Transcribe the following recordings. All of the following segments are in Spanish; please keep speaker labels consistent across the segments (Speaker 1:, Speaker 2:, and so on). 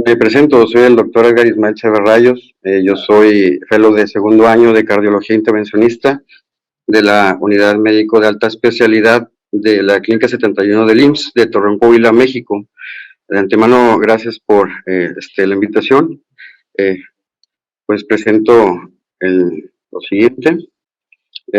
Speaker 1: Me presento, soy el doctor Edgar Ismael Cheverrayos. Yo soy fellow de segundo año de cardiología intervencionista de la Unidad Médico de Alta Especialidad de la Clínica 71 del IMSS de Torreón, Coahuila, México. De antemano, gracias por la invitación. Pues presento lo siguiente.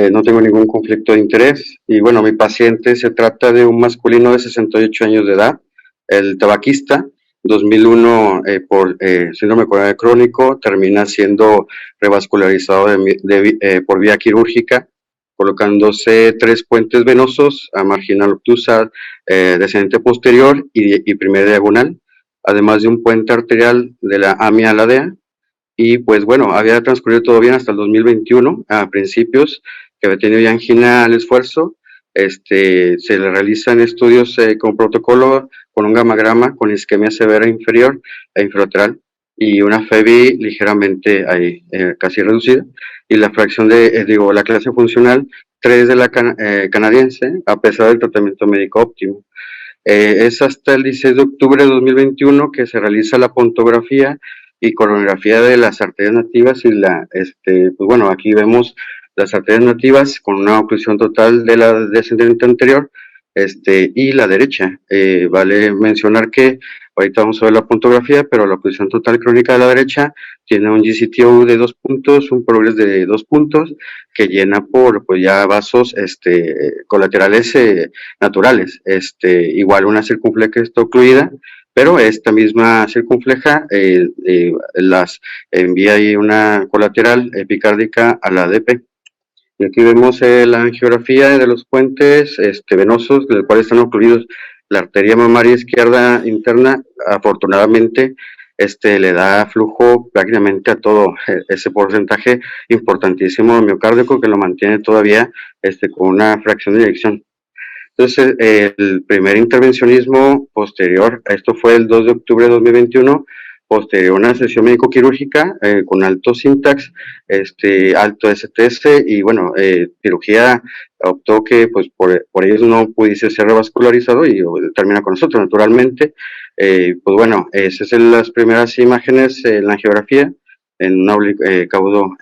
Speaker 1: No tengo ningún conflicto de interés. Y bueno, mi paciente se trata de un masculino de 68 años de edad, el tabaquista. 2001 por síndrome coronario crónico, termina siendo revascularizado por vía quirúrgica, colocándose 3 puentes venosos a marginal obtusa, descendente posterior y primera diagonal, además de un puente arterial de la AMI a la DEA. Y pues bueno, había transcurrido todo bien hasta el 2021, a principios, que había tenido ya angina al esfuerzo. Se le realizan estudios con protocolo, con un gamagrama, con isquemia severa inferior e infralateral y una FEBI ligeramente ahí, casi reducida. Y la fracción de, la clase funcional 3 de la canadiense, a pesar del tratamiento médico óptimo. Es hasta el 16 de octubre de 2021 que se realiza la pontografía y coronografía de las arterias nativas y pues bueno, aquí vemos las arterias nativas con una oclusión total de la descendente anterior y la derecha. Vale mencionar que ahorita vamos a ver la pontografía, pero la oclusión total crónica de la derecha tiene un GCTO de 2 puntos, un progres de 2 puntos, que llena por pues ya vasos colaterales naturales. Igual una circunfleja está ocluida, pero esta misma circunfleja las envía ahí una colateral epicárdica a la ADP. Y aquí vemos la angiografía de los puentes venosos, de los cuales están ocluidos la arteria mamaria izquierda interna. Afortunadamente, le da flujo prácticamente a todo ese porcentaje importantísimo miocárdico que lo mantiene todavía con una fracción de eyección. Entonces, el primer intervencionismo posterior, esto fue el 2 de octubre de 2021, posterior a una sesión médico-quirúrgica con alto syntax, alto STS y bueno, cirugía optó que pues por ellos no pudiese ser revascularizado y termina con nosotros naturalmente. Pues bueno, esas son las primeras imágenes en la angiografía, en un caudo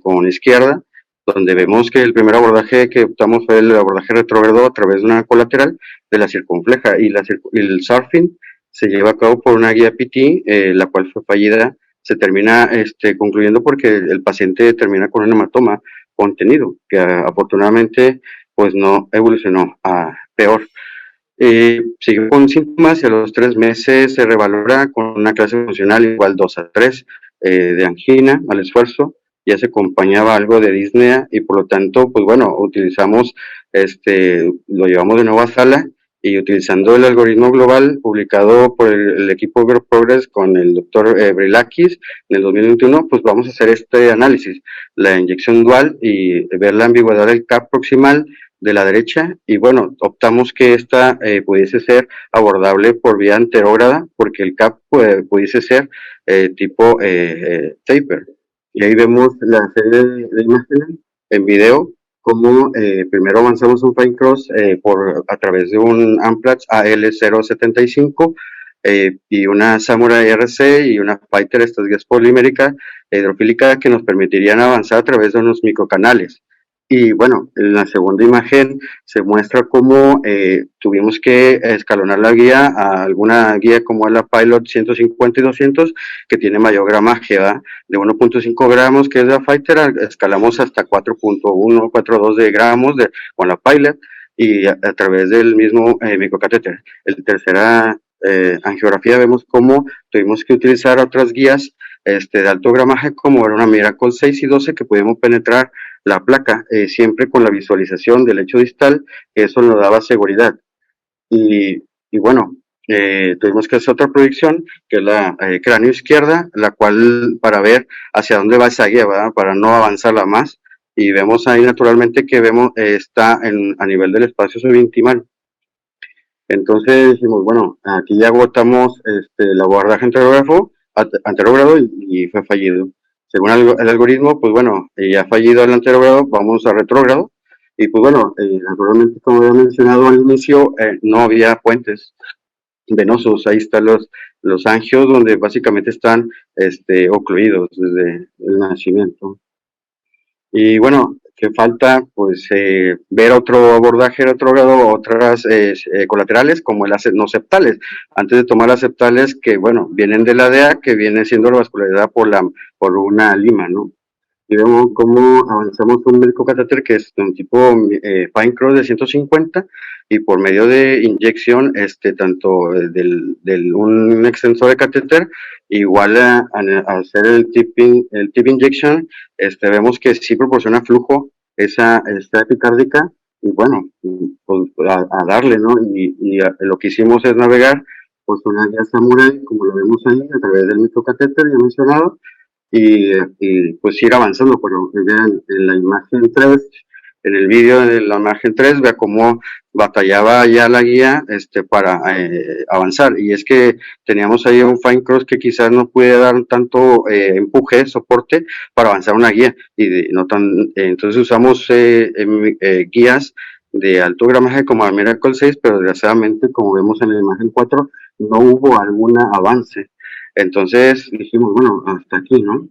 Speaker 1: con izquierda, donde vemos que el primer abordaje que optamos fue el abordaje retrógrado a través de una colateral de la circunfleja y el surfing se lleva a cabo por una guía PT, la cual fue fallida. Se termina concluyendo porque el paciente termina con un hematoma contenido, que afortunadamente pues no evolucionó a peor. Siguió con síntomas y a los 3 meses se revalora con una clase funcional igual 2 a 3 de angina al esfuerzo. Ya se acompañaba algo de disnea y por lo tanto, pues bueno, utilizamos, lo llevamos de nuevo a sala y utilizando el algoritmo global publicado por el equipo Group Progress con el doctor Brilakis en el 2021, pues vamos a hacer este análisis, la inyección dual y ver la ambigüedad del CAP proximal de la derecha y bueno, optamos que esta pudiese ser abordable por vía anterógrada porque el CAP pudiese ser tipo taper. Y ahí vemos la serie de imágenes en video, como primero avanzamos un fine cross a través de un Amplatz AL075 y una Samurai RC y una Fighter, estas guías polimérica hidrofílica que nos permitirían avanzar a través de unos microcanales. Y bueno, en la segunda imagen se muestra cómo tuvimos que escalonar la guía a alguna guía como la Pilot 150 y 200, que tiene mayor gramaje, ¿verdad? De 1.5 gramos, que es la Fighter, escalamos hasta 4.1, 4.2 de gramos con la Pilot y a través del mismo microcatéter. En tercera angiografía vemos cómo tuvimos que utilizar otras guías de alto gramaje, como era una Miracle 6 y 12, que pudimos penetrar la placa, siempre con la visualización del lecho distal, que eso nos daba seguridad. Y bueno, tuvimos que hacer otra proyección, que es la cráneo izquierda, la cual para ver hacia dónde va esa guía, ¿verdad? Para no avanzarla más. Y vemos ahí naturalmente que vemos está a nivel del espacio subintimal. Entonces dijimos, bueno, aquí ya agotamos el abordaje anterógrado y fue fallido. Según el algoritmo, pues bueno, ya ha fallido el anterógrado, vamos a retrógrado. Y pues bueno, naturalmente, como había mencionado al inicio, no había puentes venosos. Ahí están los angios donde básicamente están ocluidos desde el nacimiento. Y bueno, que falta pues ver otro abordaje retrógrado, otras colaterales como las no septales. Antes de tomar las septales, que bueno, vienen de la DEA, que viene siendo la vascularidad por una lima, ¿no? Y vemos cómo avanzamos un catéter que es de un tipo fine cross de 150 y por medio de inyección, tanto un extensor de catéter, igual a hacer el tip injection, vemos que sí proporciona flujo esta epicárdica y bueno, pues a darle, ¿no? Y lo que hicimos es navegar pues una guía Samurai, como lo vemos ahí, a través del microcatéter ya mencionado, pues ir avanzando, pero vean en la imagen 3, en el vídeo de la imagen 3, vea cómo batallaba ya la guía para avanzar. Y es que teníamos ahí un fine cross que quizás no puede dar tanto empuje, soporte para avanzar una guía. No tan, entonces usamos guías de alto gramaje como la Miracle 6, pero desgraciadamente, como vemos en la imagen 4, no hubo algún avance. Entonces dijimos, bueno, hasta aquí, ¿no?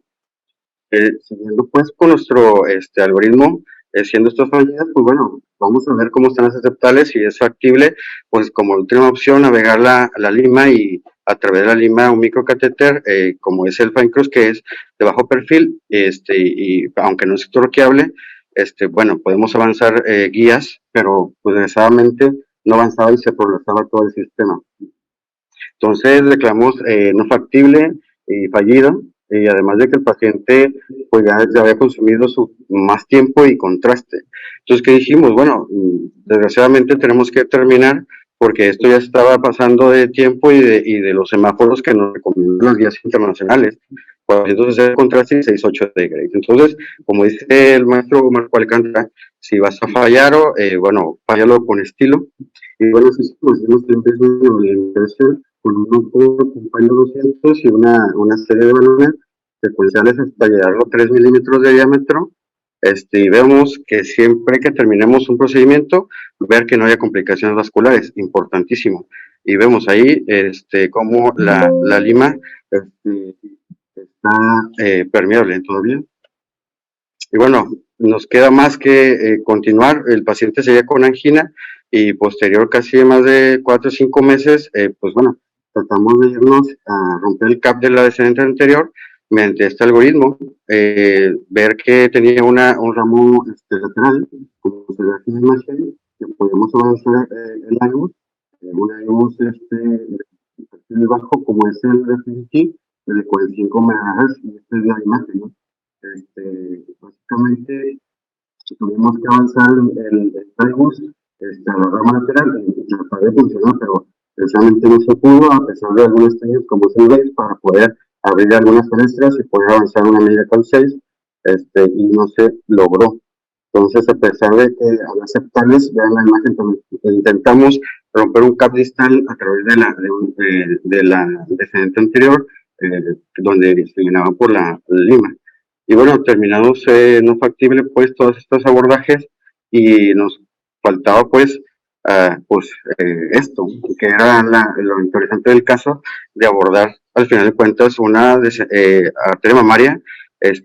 Speaker 1: Siguiendo pues con nuestro algoritmo, siendo estas fallidas, pues bueno, vamos a ver cómo están las aceptables, si es factible, pues como última opción, navegar la lima y a través de la lima un microcatéter, como es el fine cross, que es de bajo perfil, y aunque no es torqueable, bueno, podemos avanzar guías, pero pues desgraciadamente no avanzaba y se prolongaba todo el sistema. Entonces declaramos no factible y fallido, y además de que el paciente pues ya había consumido más tiempo y contraste. Entonces, ¿qué dijimos? Bueno, desgraciadamente tenemos que terminar porque esto ya estaba pasando de tiempo y de los semáforos que nos recomiendan las guías internacionales. Entonces, el contraste y 6.8 de Gray. Entonces, como dice el maestro Marco Alcántara, si vas a fallar, bueno, fallalo con estilo. Y bueno, sí, pues hemos empezado la orientación con un motor con paño 200 y una serie de balones secuenciales hasta llegar a los 3 milímetros de diámetro. Y vemos que siempre que terminemos un procedimiento, ver que no haya complicaciones vasculares, importantísimo. Y vemos ahí cómo la lima está permeable todavía. Y bueno, nos queda más que continuar. El paciente seguía con angina y posterior casi más de 4 o 5 meses, pues bueno, tratamos de irnos a romper el cap de la descendente anterior mediante este algoritmo, ver que tenía un ramo lateral, como se ve aquí en la imagen, que podemos avanzar el ángulo, un ángulo perfil bajo, como es el FGT, de 45 MHz, y esta es la imagen, ¿no? Básicamente tuvimos que avanzar el Taibus a la rama lateral y tratar de funcionar, pero precisamente no se pudo, a pesar de algunos años como Sunbase, para poder abrir algunas fenestras y poder avanzar una media con 6, y no se logró. Entonces, a pesar de que al aceptarles, vean la imagen, intentamos romper un cap distal a través de la descendente anterior, donde se llenaba por la lima. Y bueno, terminados no factible pues todos estos abordajes y nos faltaba pues, esto, que era lo interesante del caso de abordar al final de cuentas una arteria mamaria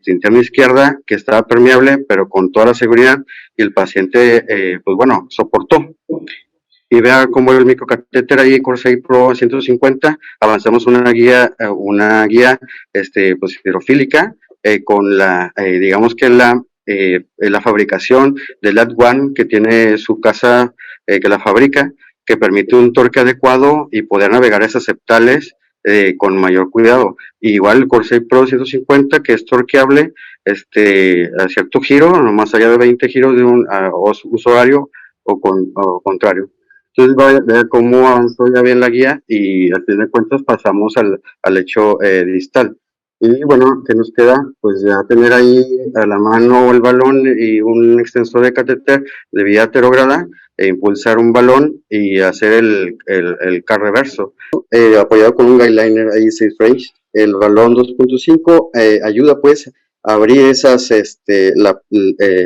Speaker 1: interna izquierda que estaba permeable pero con toda la seguridad y el paciente pues bueno, soportó. Y vea cómo el microcatéter ahí Corsay Pro 150 avanzamos una guía pues hidrofílica con digamos que la fabricación del LAT1 que tiene su casa que la fabrica, que permite un torque adecuado y poder navegar esas septales con mayor cuidado. Y igual el Corsay Pro 150 que es torqueable a cierto giro, no más allá de 20 giros de un uso horario o contrario. Entonces vea cómo avanzó ya bien la guía y al fin de cuentas pasamos al hecho distal. Y bueno, ¿qué nos queda? Pues ya tener ahí a la mano el balón y un extensor de catéter de vía aterógrada e impulsar un balón y hacer el car reverso. Apoyado con un guideliner ahí 6 range, el balón 2.5 ayuda pues a abrir esas,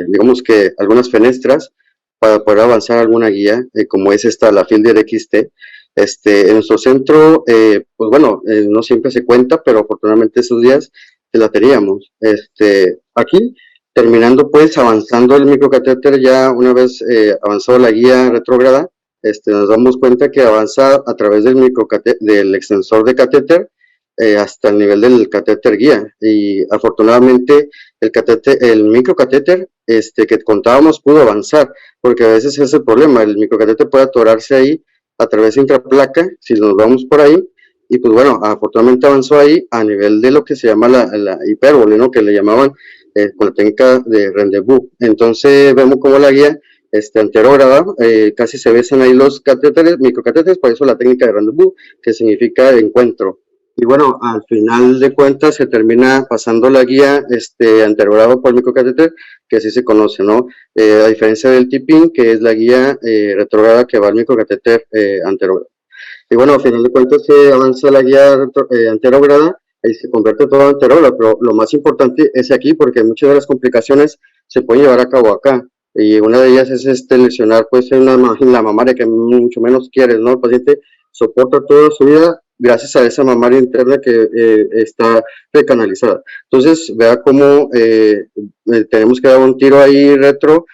Speaker 1: digamos que algunas fenestras para poder avanzar alguna guía, como es esta, la Fielder XT, En nuestro centro, pues bueno, no siempre se cuenta, pero afortunadamente esos días la teníamos. Aquí, terminando pues, avanzando el microcatéter, ya una vez avanzado la guía retrógrada, nos damos cuenta que avanza a través del extensor de catéter hasta el nivel del catéter guía. Y afortunadamente el microcatéter que contábamos pudo avanzar, porque a veces ese es el problema, el microcatéter puede atorarse ahí a través de intraplaca, si nos vamos por ahí, y pues bueno, afortunadamente avanzó ahí a nivel de lo que se llama la hipérbole, ¿no? Que le llamaban con la técnica de rendezvous. Entonces vemos como la guía anterógrada, casi se besan ahí los catéteres, microcatéteres, por eso la técnica de rendezvous, que significa encuentro. Y bueno, al final de cuentas se termina pasando la guía anterogrado por el microcatéter, que así se conoce, ¿no? A diferencia del tipping, que es la guía retrograda que va al microcatéter anterogrado. Y bueno, al final de cuentas se avanza la guía anterograda y se convierte todo en anterógrado, pero lo más importante es aquí porque muchas de las complicaciones se pueden llevar a cabo acá. Y una de ellas es lesionar pues la mamaria que mucho menos quieres, ¿no? El paciente soporta toda su vida gracias a esa mamaria interna que está recanalizada. Entonces, vea cómo tenemos que dar un tiro ahí retro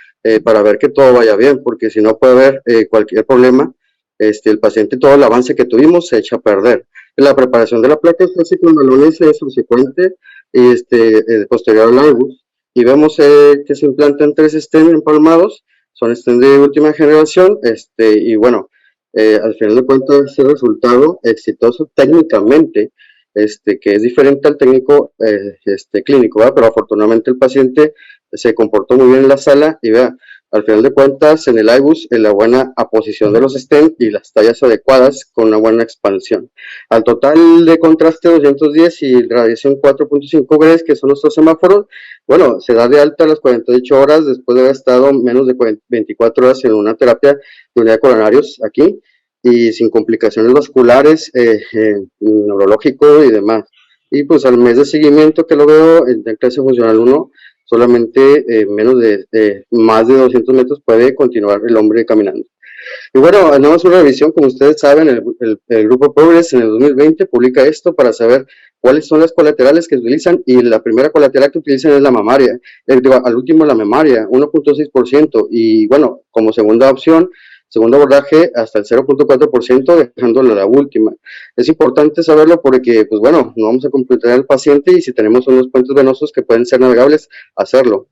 Speaker 1: para ver que todo vaya bien, porque si no puede haber cualquier problema, el paciente, todo el avance que tuvimos se echa a perder. La preparación de la placa es con balones es subsecuente y posterior al largus. Y vemos que se implantan 3 stents empalmados, son stents de última generación, y bueno, al final de cuentas ese resultado exitoso técnicamente, que es diferente al técnico clínico, ¿verdad? Pero afortunadamente el paciente se comportó muy bien en la sala y vea, al final de cuentas, en el IBUS, en la buena aposición de los stents y las tallas adecuadas con una buena expansión. Al total de contraste 210 y radiación 4.5 Gray, que son nuestros semáforos, bueno, se da de alta a las 48 horas después de haber estado menos de 24 horas en una terapia de unidad de coronarios aquí y sin complicaciones vasculares, neurológico y demás. Y pues al mes de seguimiento que lo veo en clase funcional 1, solamente más de 200 metros puede continuar el hombre caminando. Y bueno, nada más una revisión, como ustedes saben, el grupo Progress en el 2020 publica esto para saber cuáles son las colaterales que utilizan y la primera colateral que utilizan es la mamaria, al último la mamaria, 1.6% y bueno, como segunda opción, segundo abordaje hasta el 0.4%, dejándola la última. Es importante saberlo porque, pues bueno, no vamos a complicar al paciente y si tenemos unos puentes venosos que pueden ser navegables, hacerlo.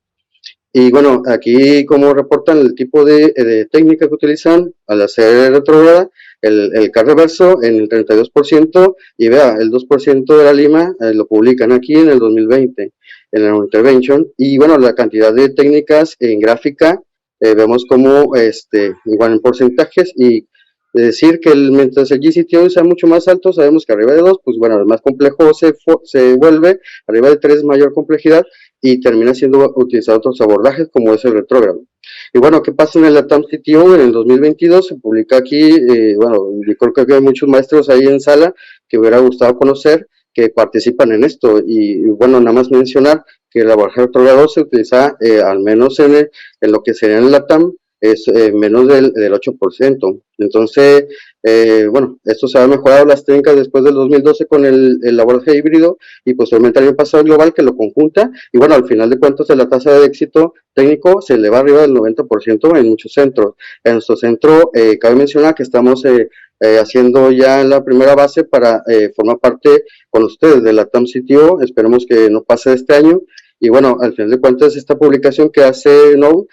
Speaker 1: Y bueno, aquí como reportan el tipo de técnica que utilizan al hacer retrograda, el CAR reverso en el 32% y vea, el 2% de la lima lo publican aquí en el 2020 en la intervention y bueno, la cantidad de técnicas en gráfica vemos como igual en porcentajes y decir que mientras el GCTO sea mucho más alto, sabemos que arriba de 2, pues bueno, el más complejo se vuelve, arriba de 3 mayor complejidad y termina siendo utilizado otros abordajes como es el retrógrado. Y bueno, ¿qué pasa en el LATAM CTO? En el 2022 se publica aquí, bueno, yo creo que hay muchos maestros ahí en sala que hubiera gustado conocer que participan en esto y bueno, nada más mencionar que el abordaje retrógrado se utiliza al menos en lo que sería en el LATAM es menos del 8%. Entonces, bueno, esto se ha mejorado las técnicas después del 2012 con el abordaje híbrido y posteriormente el año pasado el global que lo conjunta y bueno, al final de cuentas la tasa de éxito técnico se eleva arriba del 90% en muchos centros. En nuestro centro, cabe mencionar que estamos haciendo ya la primera base para formar parte con ustedes de la TAM CTO, esperemos que no pase este año y bueno, al final de cuentas esta publicación que hace NOW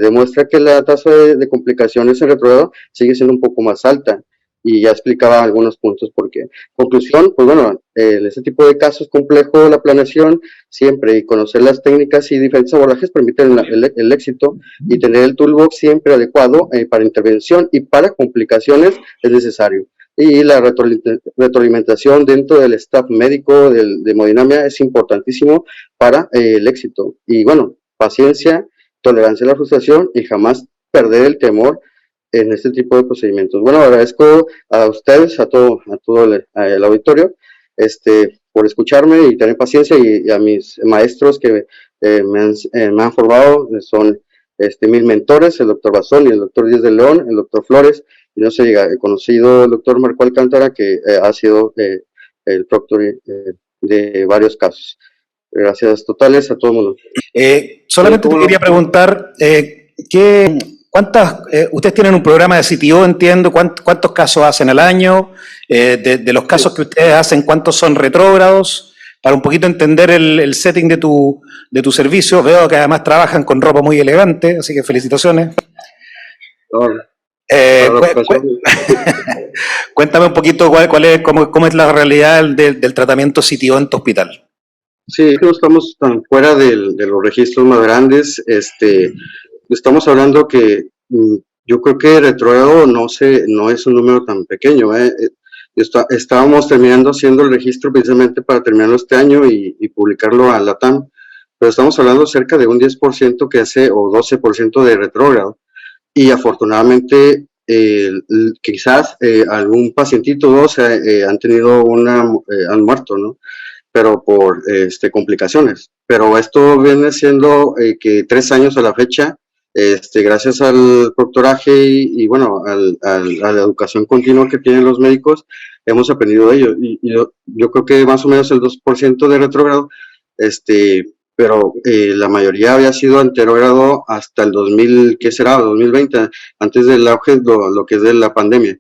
Speaker 1: demuestra que la tasa de complicaciones en retrogrado sigue siendo un poco más alta y ya explicaba algunos puntos por qué. Conclusión, pues bueno, en este tipo de casos complejo la planeación siempre y conocer las técnicas y diferentes abordajes permiten el éxito y tener el toolbox siempre adecuado para intervención y para complicaciones es necesario. Y la retroalimentación dentro del staff médico de hemodinamia es importantísimo para el éxito. Y bueno, paciencia, tolerancia a la frustración y jamás perder el temor en este tipo de procedimientos. Bueno, agradezco a ustedes, a todo el auditorio, por escucharme y tener paciencia y a mis maestros que me han formado, son mis mentores, el doctor Bazón y el doctor Díaz de León, el doctor Flores yo sé, he conocido al doctor Marco Alcántara, que ha sido el proctor de varios casos. Gracias totales a todo el mundo.
Speaker 2: Solamente te quería preguntar, ustedes tienen un programa de CTO, entiendo, ¿cuántos casos hacen al año? De los casos que ustedes hacen, ¿cuántos son retrógrados? Para un poquito entender el setting de tu servicio. Veo que además trabajan con ropa muy elegante, así que felicitaciones. Cuéntame un poquito cómo es la realidad del tratamiento CTO en tu hospital.
Speaker 1: Sí, no estamos tan fuera de los registros más grandes. Estamos hablando que yo creo que retrógrado no es un número tan pequeño. Estábamos terminando haciendo el registro precisamente para terminarlo este año y publicarlo a la TAM, pero estamos hablando cerca de un 10% que hace, o 12% de retrógrado. Y afortunadamente, quizás algún pacientito o dos han tenido han muerto, ¿no? Pero por complicaciones. Pero esto viene siendo que 3 años a la fecha, gracias al proctoraje y bueno, a la educación continua que tienen los médicos, hemos aprendido de ello. Y yo creo que más o menos el 2% de retrógrado, pero la mayoría había sido anterógrado hasta el 2000, ¿qué será? 2020, antes del auge, lo que es de la pandemia.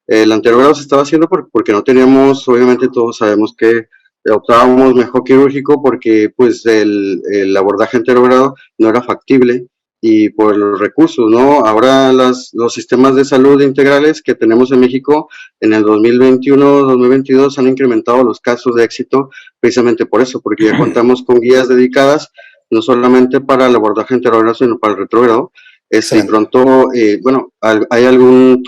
Speaker 1: El anterógrado se estaba haciendo porque no teníamos, obviamente todos sabemos que optábamos mejor quirúrgico porque pues el abordaje anterogrado no era factible y por los recursos, ¿no? Ahora los sistemas de salud integrales que tenemos en México en el 2021-2022 han incrementado los casos de éxito precisamente por eso, porque ya contamos con guías dedicadas no solamente para el abordaje anterogrado, sino para el retrógrado. Sí. Y pronto, bueno, hay algún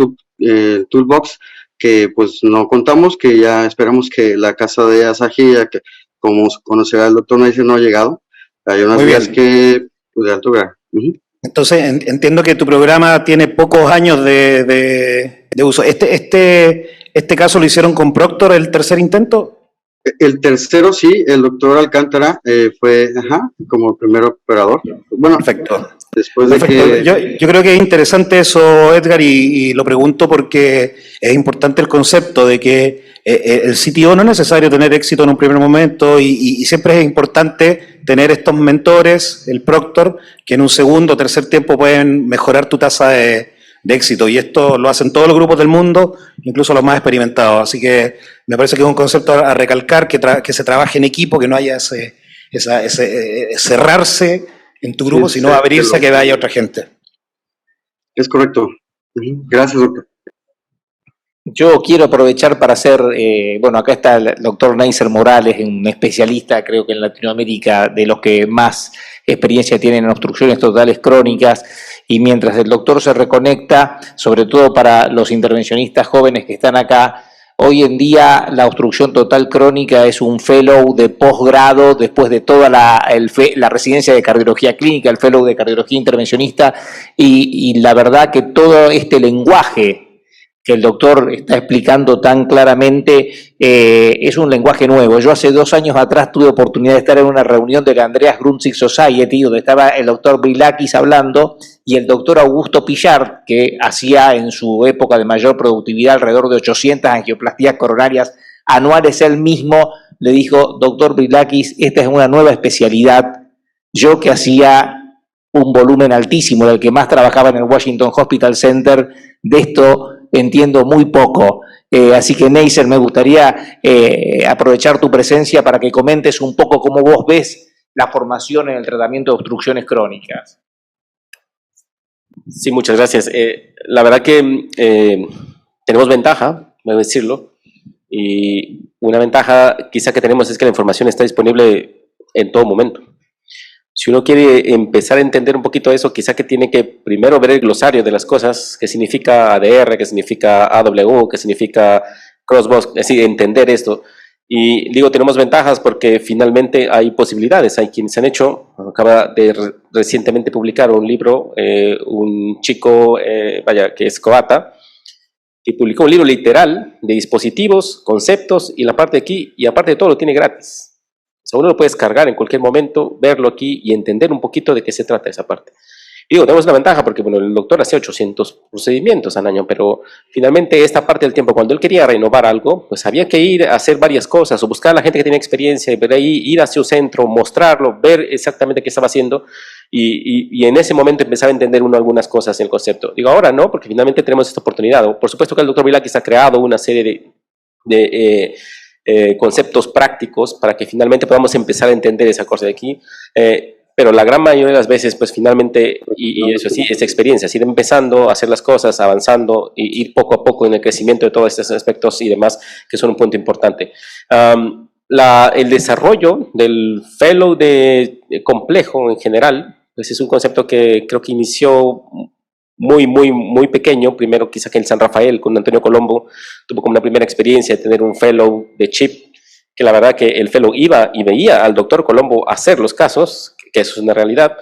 Speaker 1: toolbox que pues no contamos, que ya esperamos que la casa de Asahi, ya que como conocerá el doctor Neisser, no ha llegado. Hay unas vías que de alto grado.
Speaker 2: Entonces entiendo que tu programa tiene pocos años de uso. ¿Este caso lo hicieron con Proctor, el tercer intento?
Speaker 1: El tercero sí, el doctor Alcántara fue como primer operador. Bueno, perfecto. Después de que...
Speaker 2: Yo creo que es interesante eso, Edgar, y lo pregunto porque es importante el concepto de que el CTO no es necesario tener éxito en un primer momento y siempre es importante tener estos mentores, el proctor, que en un segundo o tercer tiempo pueden mejorar tu tasa de éxito. Y esto lo hacen todos los grupos del mundo, incluso los más experimentados. Así que me parece que es un concepto a recalcar, que se trabaje en equipo, que no haya ese cerrarse en tu grupo, sino abrirse a que vaya otra gente.
Speaker 1: Es correcto. Gracias, doctor.
Speaker 3: Yo quiero aprovechar para hacer, bueno, acá está el doctor Neisser Morales, un especialista, creo que en Latinoamérica, de los que más experiencia tienen en obstrucciones totales crónicas, y mientras el doctor se reconecta, sobre todo para los intervencionistas jóvenes que están acá, hoy en día la obstrucción total crónica es un fellow de posgrado después de toda la residencia de cardiología clínica, el fellow de cardiología intervencionista, y la verdad que todo este lenguaje que el doctor está explicando tan claramente, es un lenguaje nuevo. Yo hace 2 años atrás tuve oportunidad de estar en una reunión de la Andreas Grundzig Society, donde estaba el doctor Brilakis hablando, y el doctor Augusto Pillard, que hacía en su época de mayor productividad alrededor de 800 angioplastías coronarias anuales él mismo, le dijo: doctor Brilakis, esta es una nueva especialidad. Yo que hacía un volumen altísimo, era el que más trabajaba en el Washington Hospital Center, de esto entiendo muy poco. Así que, Neisser, me gustaría aprovechar tu presencia para que comentes un poco cómo vos ves la formación en el tratamiento de obstrucciones crónicas.
Speaker 4: Sí, muchas gracias. La verdad que tenemos ventaja, voy a decirlo, y una ventaja quizá que tenemos es que la información está disponible en todo momento. Si uno quiere empezar a entender un poquito eso, quizá que tiene que primero ver el glosario de las cosas, qué significa ADR, qué significa AW, qué significa crossbox, es decir, entender esto. Y digo, tenemos ventajas porque finalmente hay posibilidades, hay quienes han hecho, acaba de recientemente publicar un libro, un chico, que es Coata, que publicó un libro literal de dispositivos, conceptos, y la parte de aquí, y aparte de todo lo tiene gratis. O sea, uno lo puede descargar en cualquier momento, verlo aquí y entender un poquito de qué se trata esa parte. Y digo, tenemos una ventaja porque, bueno, el doctor hacía 800 procedimientos al año, pero finalmente esta parte del tiempo, cuando él quería renovar algo, pues había que ir a hacer varias cosas, o buscar a la gente que tenía experiencia, y ver ahí, ir hacia un centro, mostrarlo, ver exactamente qué estaba haciendo, y en ese momento empezaba a entender uno algunas cosas en el concepto. Digo, ahora no, porque finalmente tenemos esta oportunidad. Por supuesto que el doctor Vilakis ha creado una serie de conceptos prácticos para que finalmente podamos empezar a entender esa cosa de aquí, pero la gran mayoría de las veces, pues finalmente, y eso sí, es experiencia, ir empezando a hacer las cosas, avanzando, y ir poco a poco en el crecimiento de todos estos aspectos y demás, que son un punto importante. El desarrollo del fellow de complejo en general, pues es un concepto que creo que inició muy pequeño, primero quizá que en San Rafael con Antonio Colombo tuvo como una primera experiencia de tener un fellow de chip, que la verdad que el fellow iba y veía al doctor Colombo hacer los casos, que eso es una realidad,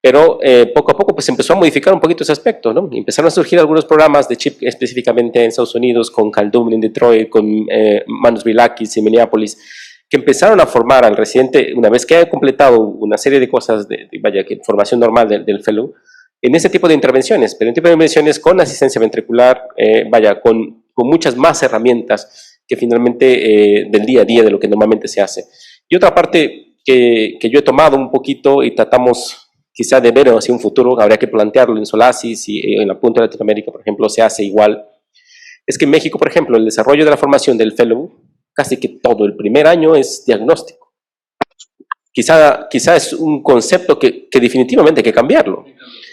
Speaker 4: pero poco a poco pues empezó a modificar un poquito ese aspecto, ¿no? Y empezaron a surgir algunos programas de chip específicamente en Estados Unidos, con Khaldun en Detroit, con Manos Vilakis en Minneapolis, que empezaron a formar al residente, una vez que haya completado una serie de cosas, vaya, que formación normal del fellow, en ese tipo de intervenciones, pero en tipo de intervenciones con asistencia ventricular, vaya, con muchas más herramientas que finalmente del día a día de lo que normalmente se hace. Y otra parte que yo he tomado un poquito y tratamos quizá de ver hacia un futuro, habría que plantearlo en Solasis y en la punta de Latinoamérica, por ejemplo, se hace igual, es que en México, por ejemplo, el desarrollo de la formación del fellow, casi que todo el primer año es diagnóstico. Quizá es un concepto que definitivamente hay que cambiarlo.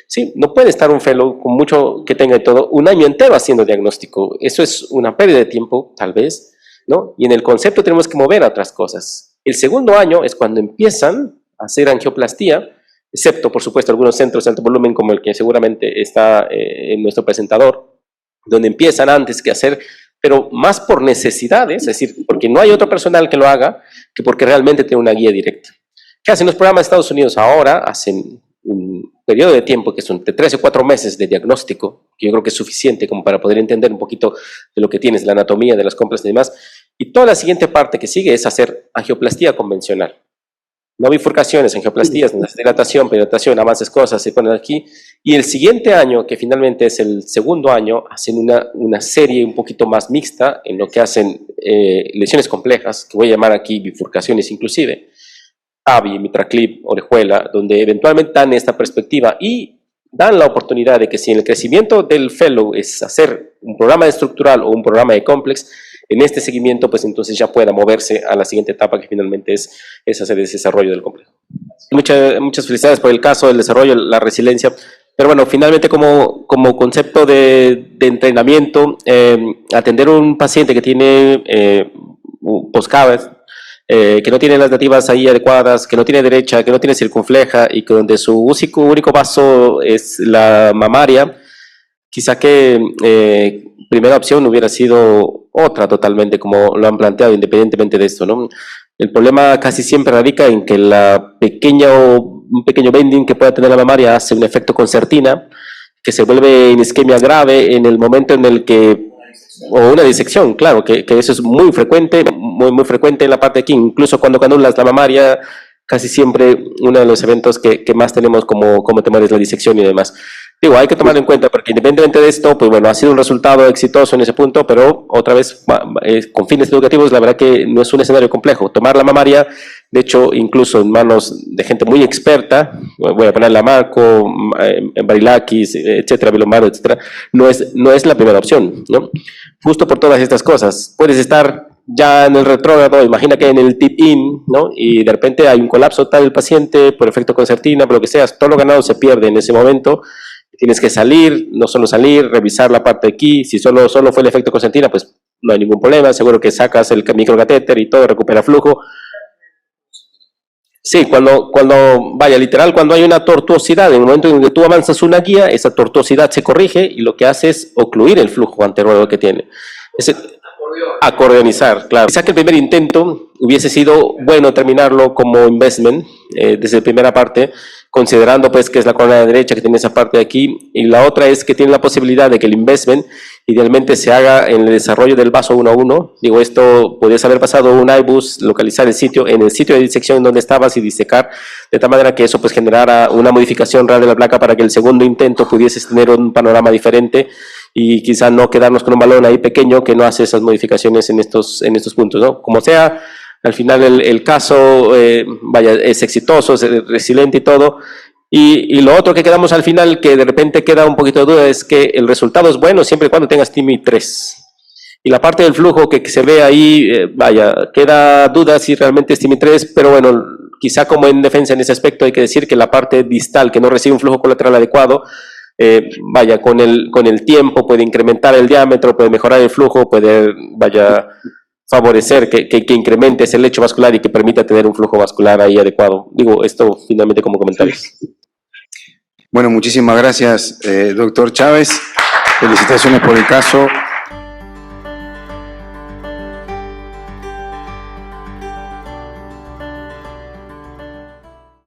Speaker 4: Sí, no puede estar un fellow con mucho que tenga todo un año entero haciendo diagnóstico. Eso es una pérdida de tiempo, tal vez, ¿no? Y en el concepto tenemos que mover a otras cosas. El segundo año es cuando empiezan a hacer angioplastía, excepto, por supuesto, algunos centros de alto volumen como el que seguramente está en nuestro presentador, donde empiezan antes que hacer, pero más por necesidades, es decir, porque no hay otro personal que lo haga, que porque realmente tiene una guía directa. ¿Qué hacen los programas de Estados Unidos ahora? Hacen un periodo de tiempo que son de 3 o 4 meses de diagnóstico, que yo creo que es suficiente como para poder entender un poquito de lo que tienes, la anatomía de las compras y demás, y toda la siguiente parte que sigue es hacer angioplastía convencional. No bifurcaciones, angioplastías, dilatación, penetración, avances, cosas, se ponen aquí, y el siguiente año, que finalmente es el segundo año, hacen una serie un poquito más mixta en lo que hacen lesiones complejas, que voy a llamar aquí bifurcaciones inclusive, AVI, mitraclip, orejuela, donde eventualmente dan esta perspectiva y dan la oportunidad de que si en el crecimiento del fellow es hacer un programa estructural o un programa de complex, en este seguimiento pues entonces ya pueda moverse a la siguiente etapa que finalmente es hacer ese desarrollo del complejo. Muchas felicidades por el caso, el desarrollo, la resiliencia, pero bueno, finalmente como concepto de entrenamiento, atender a un paciente que tiene post-CABES, que no tiene las nativas ahí adecuadas, que no tiene derecha, que no tiene circunfleja y que donde su único vaso es la mamaria, quizá que primera opción hubiera sido otra totalmente, como lo han planteado, independientemente de esto, ¿no? El problema casi siempre radica en que un pequeño bending que pueda tener la mamaria hace un efecto concertina, que se vuelve en isquemia grave en el momento en el que o una disección, claro, que eso es muy frecuente, muy frecuente en la parte de aquí, incluso cuando anulas la mamaria, casi siempre uno de los eventos que más tenemos como temor es la disección y demás. Digo, hay que tomarlo en cuenta porque independientemente de esto, pues bueno, ha sido un resultado exitoso en ese punto, pero otra vez, con fines educativos, la verdad que no es un escenario complejo. Tomar la mamaria, de hecho, incluso en manos de gente muy experta, voy a ponerle a Marco, Barilakis, etcétera, Vilomaro, etcétera, no es la primera opción, ¿no? Justo por todas estas cosas. Puedes estar ya en el retrógrado, imagina que en el tip-in, ¿no? Y de repente hay un colapso tal del paciente por efecto concertina, por lo que sea, todo lo ganado se pierde en ese momento. Tienes que salir, no solo salir, revisar la parte de aquí. Si solo fue el efecto concertina, pues no hay ningún problema. Seguro que sacas el microcatéter y todo, recupera flujo. Sí, cuando literal, cuando hay una tortuosidad, en el momento en que tú avanzas una guía, esa tortuosidad se corrige y lo que hace es ocluir el flujo anterior que tiene. Acordeonizar, claro. Quizá que el primer intento hubiese sido bueno terminarlo como investment, desde la primera parte, considerando pues que es la columna derecha que tiene esa parte de aquí, y la otra es que tiene la posibilidad de que el investment idealmente se haga en el desarrollo del vaso 1 a 1. Digo, esto podrías haber pasado un iBus, localizar el sitio en el sitio de disección donde estabas y disecar, de tal manera que eso pues generara una modificación real de la placa para que el segundo intento pudieses tener un panorama diferente y quizá no quedarnos con un balón ahí pequeño que no hace esas modificaciones en estos puntos, ¿no? Como sea, al final el caso, vaya, es exitoso, es resiliente y todo. Y lo otro que quedamos al final, que de repente queda un poquito de duda, es que el resultado es bueno siempre y cuando tengas TIMI 3. Y la parte del flujo que se ve ahí, vaya, queda duda si realmente es TIMI 3, pero bueno, quizá como en defensa en ese aspecto hay que decir que la parte distal que no recibe un flujo colateral adecuado, vaya, con el tiempo puede incrementar el diámetro, puede mejorar el flujo, puede, vaya, favorecer que incremente ese lecho vascular y que permita tener un flujo vascular ahí adecuado. Digo, esto finalmente como comentarios.
Speaker 5: Bueno, muchísimas gracias, doctor Chávez. Felicitaciones por el caso.